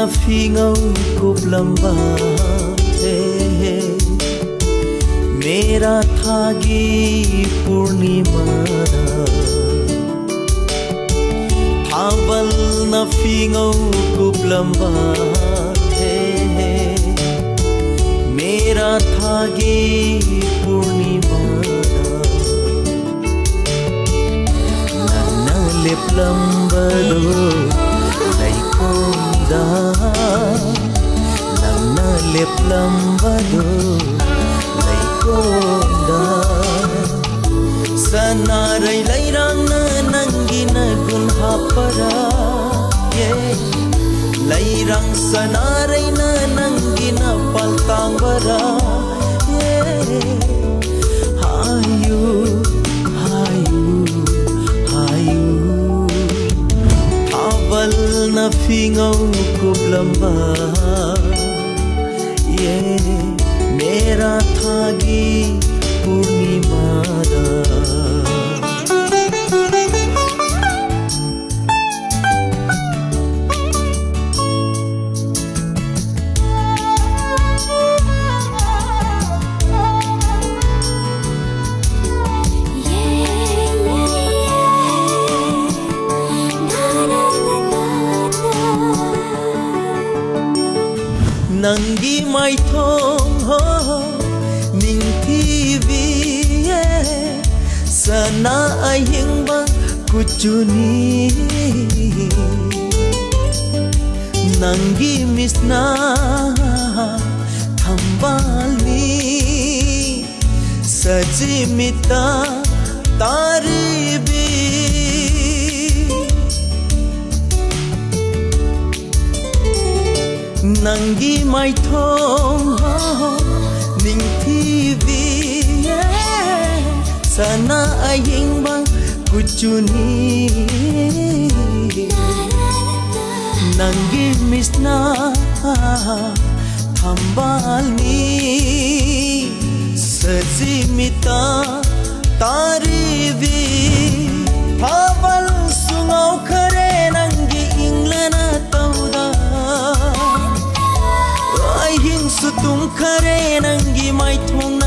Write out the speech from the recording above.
fingau kublamba मेरा थागी पूर्णिमा Howell न फिंगौ कुब्लम्बा मेरा थागी पूर्णिमा नन्ना लेप्लम्बलो लैकोंदा नन्ना लेप्लम्बलो Sanarai lairang na nangi na gunhapara Lairang sanarai na nangi na paltang bara Hayu, hayu, hayu Awal na fingau kublamba मेरा थागी पूर्णिमा नंगी माइथों हो निंग टीवी सना अहिंबा कुचुनी नंगी मिसना थंबाली सजिमिता तारीबी नंगी माइथों निंग टीवी सना अहिंबा कुचुनी नंगी मिसना थंबालनी सजिमिता तारीवी हावल सुंगौ खरे नंगी इंग्लना तौदा सुतुम खरे नंगी माइथों